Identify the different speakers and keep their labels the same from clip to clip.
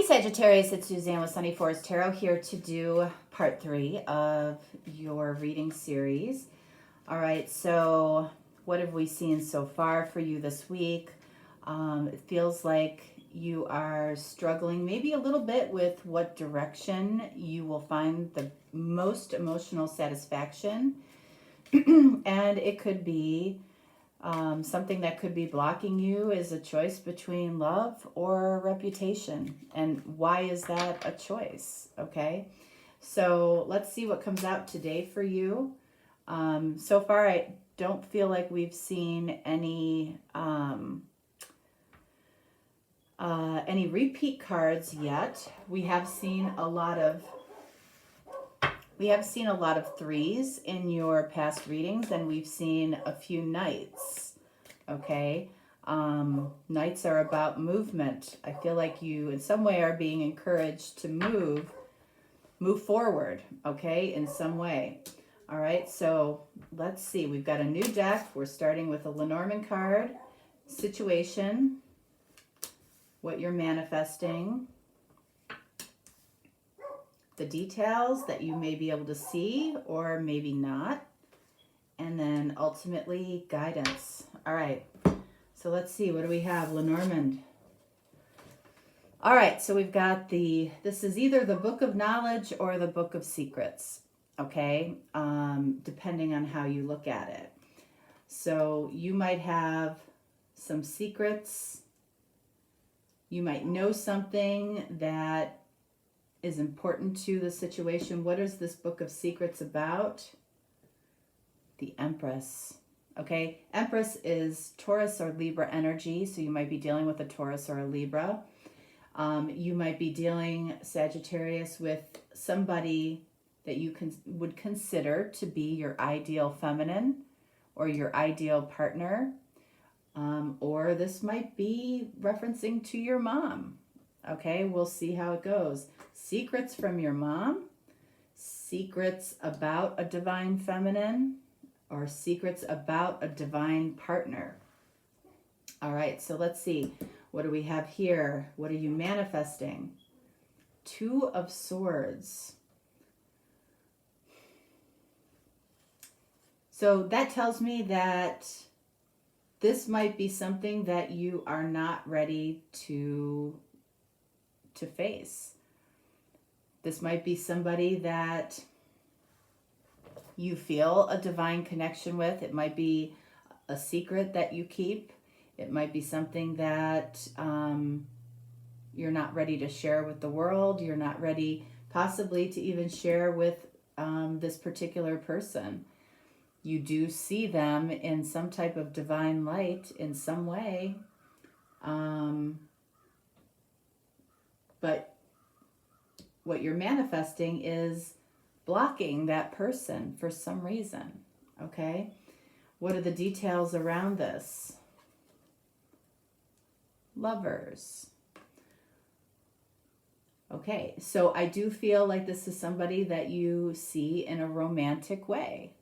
Speaker 1: Sagittarius, it's Suzanne with Sunny Forest Tarot here to do part 3 of your reading series. All right, so what have we seen so far for you this week? It feels like you are struggling maybe a little bit with what direction you will find the most emotional satisfaction. And it could be something that could be blocking you is a choice between love or reputation. And why is that a choice? Okay, so let's see what comes out today for you. So far, I don't feel like we've seen any repeat cards yet. We have seen a lot of threes in your past readings, and we've seen a few knights. Okay, knights are about movement. I feel like you in some way are being encouraged to move forward, okay, in some way. All right, so let's see. We've got a new deck. We're starting with a Lenormand card, situation, what you're manifesting, the details that you may be able to see or maybe not, and then ultimately guidance. All right, so let's see, what do we have? Lenormand. All right, so we've got this is either the Book of Knowledge or the Book of Secrets, okay, depending on how you look at it. So you might have some secrets. You might know something that is important to the situation. What is this Book of Secrets about? The Empress. Okay, Empress is Taurus or Libra energy, so you might be dealing with a Taurus or a Libra. You might be dealing, Sagittarius, with somebody that you would consider to be your ideal feminine or your ideal partner. Or this might be referencing to your mom. Okay, we'll see how it goes. Secrets from your mom, secrets about a divine feminine, or secrets about a divine partner. All right, so let's see. What do we have here? What are you manifesting? Two of Swords. So that tells me that this might be something that you are not ready to face. This might be somebody that you feel a divine connection with. It might be a secret that you keep. It might be something that you're not ready to share with the world. You're not ready possibly to even share with this particular person. You do see them in some type of divine light in some way. But what you're manifesting is blocking that person for some reason, okay? What are the details around this? Lovers. Okay, so I do feel like this is somebody that you see in a romantic way,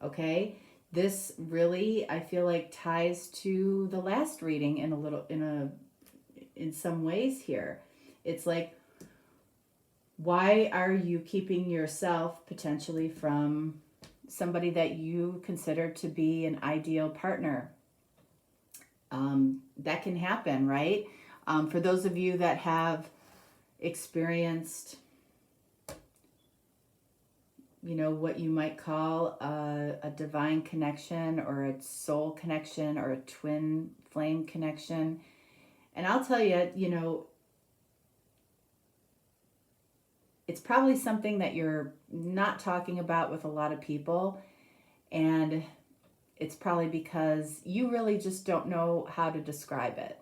Speaker 1: okay? This really, I feel like, ties to the last reading in some ways here. It's like, why are you keeping yourself potentially from somebody that you consider to be an ideal partner? That can happen, right? For those of you that have experienced, you know, what you might call a divine connection or a soul connection or a twin flame connection. And I'll tell you, you know, it's probably something that you're not talking about with a lot of people, and it's probably because you really just don't know how to describe it.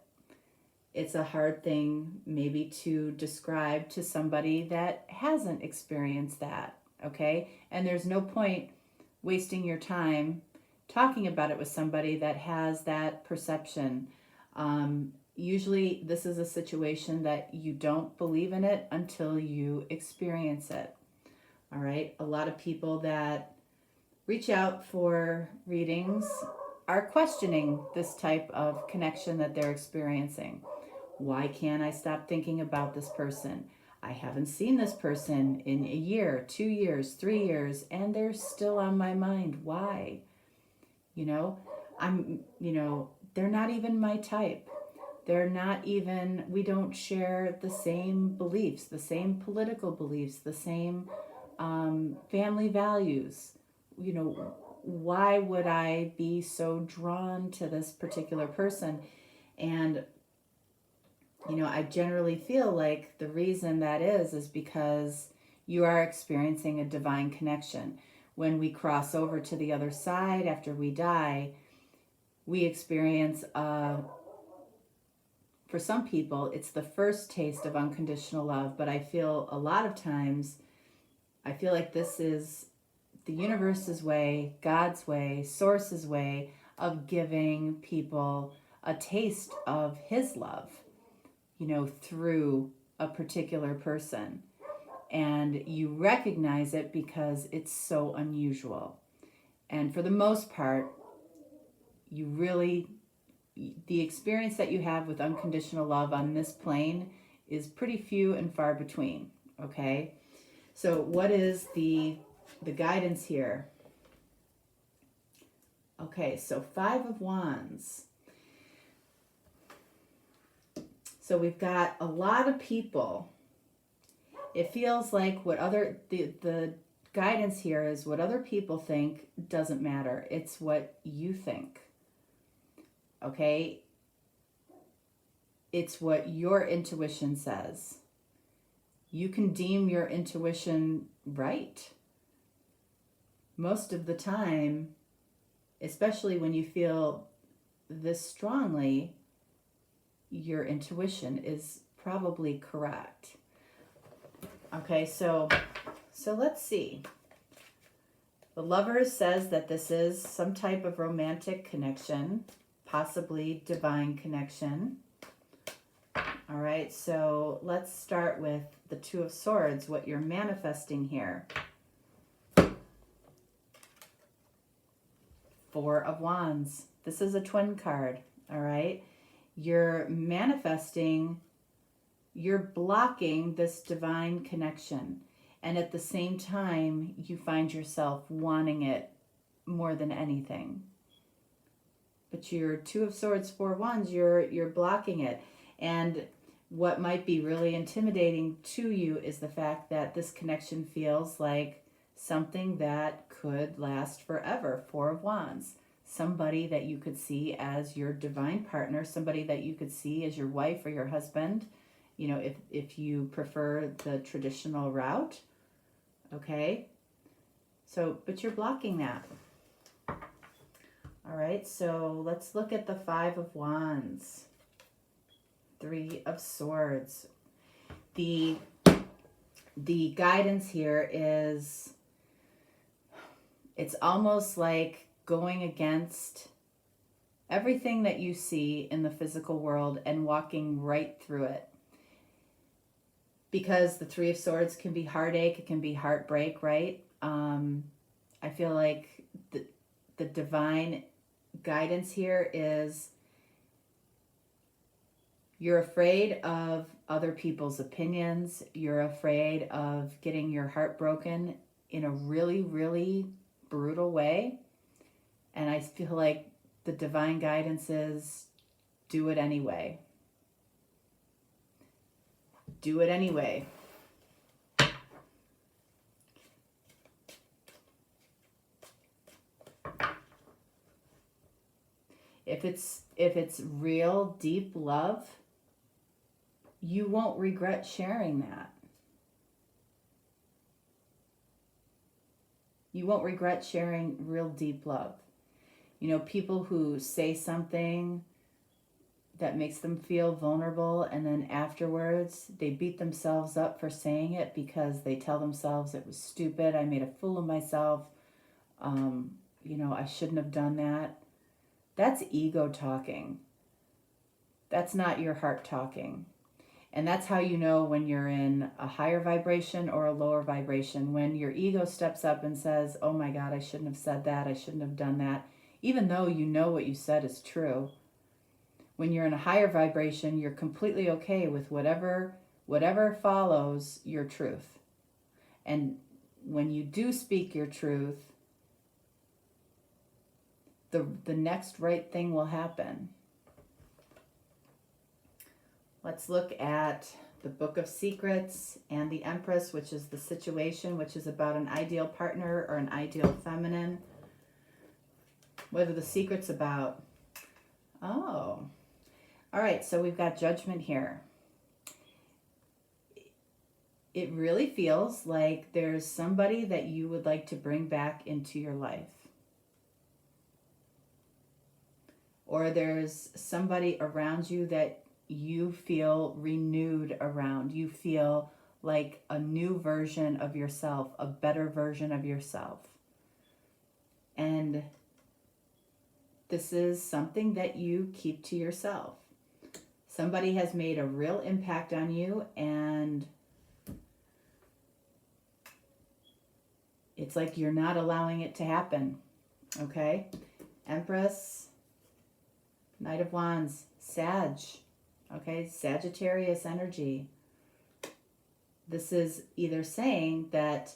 Speaker 1: It's a hard thing maybe to describe to somebody that hasn't experienced that, okay? And there's no point wasting your time talking about it with somebody that has that perception. Usually this is a situation that you don't believe in it until you experience it. All right, a lot of people that reach out for readings are questioning this type of connection that they're experiencing. Why can't I stop thinking about this person? I haven't seen this person in a year, 2 years, 3 years, and they're still on my mind. Why? You know, they're not even my type. They're not even, we don't share the same beliefs, the same political beliefs, the same family values. Why would I be so drawn to this particular person? And I generally feel like the reason that is because you are experiencing a divine connection. When we cross over to the other side after we die, we experience, for some people, it's the first taste of unconditional love. But I feel a lot of times, I feel like this is the universe's way, God's way, Source's way of giving people a taste of His love, through a particular person. And you recognize it because it's so unusual. And for the most part, the experience that you have with unconditional love on this plane is pretty few and far between, okay? So what is the guidance here? Okay, so 5 of Wands. So we've got a lot of people. It feels like the guidance here is what other people think doesn't matter. It's what you think. Okay? It's what your intuition says. You can deem your intuition right. Most of the time, especially when you feel this strongly, your intuition is probably correct. Okay, so let's see. The Lovers says that this is some type of romantic connection, possibly divine connection. All right, so let's start with the 2 of Swords, what you're manifesting here. 4 of Wands. This is a twin card, all right? You're manifesting, you're blocking this divine connection. And at the same time, you find yourself wanting it more than anything. But your 2 of Swords, 4 of Wands, you're blocking it. And what might be really intimidating to you is the fact that this connection feels like something that could last forever. 4 of Wands. Somebody that you could see as your divine partner, somebody that you could see as your wife or your husband, if you prefer the traditional route. Okay? So, but you're blocking that. All right, so let's look at the 5 of Wands. 3 of Swords. The guidance here is, it's almost like going against everything that you see in the physical world and walking right through it. Because the 3 of Swords can be heartache, it can be heartbreak, right? I feel like the divine guidance here is you're afraid of other people's opinions. You're afraid of getting your heart broken in a really, really brutal way. And I feel like the divine guidance is do it anyway. Do it anyway. If it's real deep love, you won't regret sharing that. You won't regret sharing real deep love. People who say something that makes them feel vulnerable and then afterwards they beat themselves up for saying it because they tell themselves it was stupid, I made a fool of myself, I shouldn't have done that. That's ego talking. That's not your heart talking. And that's how you know when you're in a higher vibration or a lower vibration. When your ego steps up and says, oh my God, I shouldn't have said that, I shouldn't have done that, even though you know what you said is true. When you're in a higher vibration, you're completely okay with whatever follows your truth. And when you do speak your truth, the next right thing will happen. Let's look at the Book of Secrets and the Empress, which is the situation, which is about an ideal partner or an ideal feminine. What are the secrets about? Oh, all right, so we've got Judgment here. It really feels like there's somebody that you would like to bring back into your life. Or there's somebody around you that you feel renewed around. You feel like a new version of yourself, a better version of yourself. And this is something that you keep to yourself. Somebody has made a real impact on you, and it's like you're not allowing it to happen. Okay? Empress, Knight of Wands, Sag. Okay, Sagittarius energy. This is either saying that,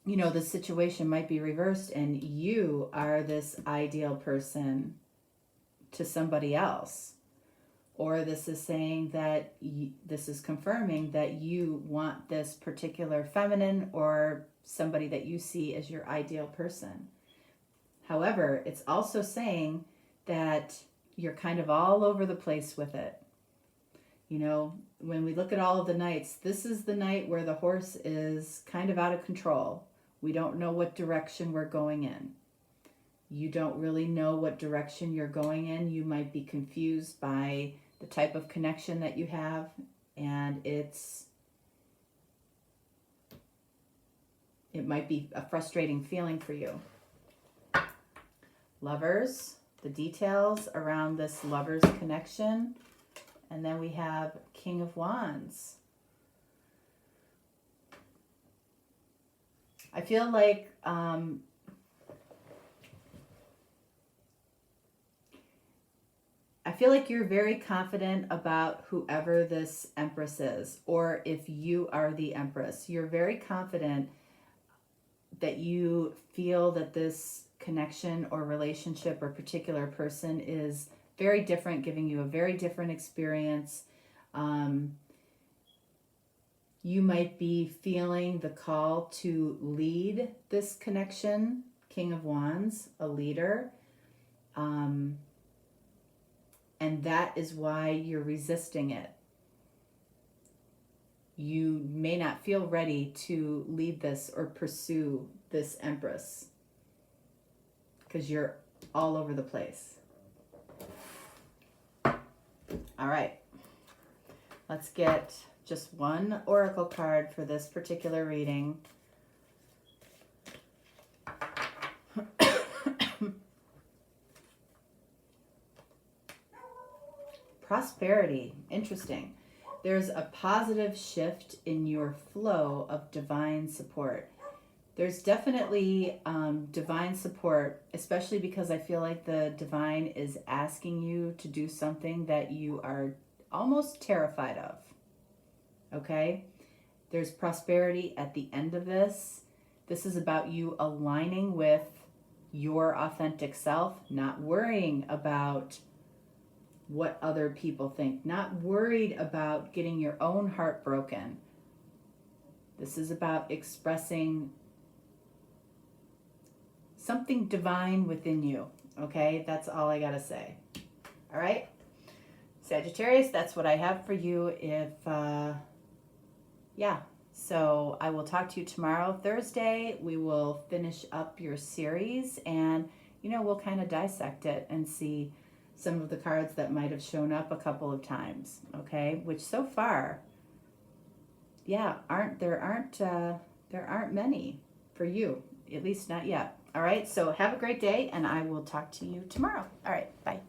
Speaker 1: you know, the situation might be reversed and you are this ideal person to somebody else. Or this is saying that this is confirming that you want this particular feminine or somebody that you see as your ideal person. However, it's also saying that you're kind of all over the place with it. You know, when we look at all of the nights, this is the night where the horse is kind of out of control. We don't know what direction we're going in. You don't really know what direction you're going in. You might be confused by the type of connection that you have, and it might be a frustrating feeling for you. Lovers, the details around this lover's connection. And then we have King of Wands. I feel like you're very confident about whoever this Empress is, or if you are the Empress. You're very confident that you feel that this connection or relationship or particular person is very different, giving you a very different experience. You might be feeling the call to lead this connection, King of Wands, a leader. And that is why you're resisting it. You may not feel ready to lead this or pursue this Empress because you're all over the place. All right, let's get just one oracle card for this particular reading. Prosperity, interesting. There's a positive shift in your flow of divine support. There's definitely divine support, especially because I feel like the divine is asking you to do something that you are almost terrified of. Okay? There's prosperity at the end of this. This is about you aligning with your authentic self, not worrying about what other people think, not worried about getting your own heart broken. This is about expressing something divine within you, okay? That's all I gotta say. All right? Sagittarius, that's what I have for you. So I will talk to you tomorrow, Thursday. We will finish up your series and, we'll kind of dissect it and see some of the cards that might have shown up a couple of times, okay? Which so far, there aren't many for you, at least not yet. All right, so have a great day, and I will talk to you tomorrow. All right, bye.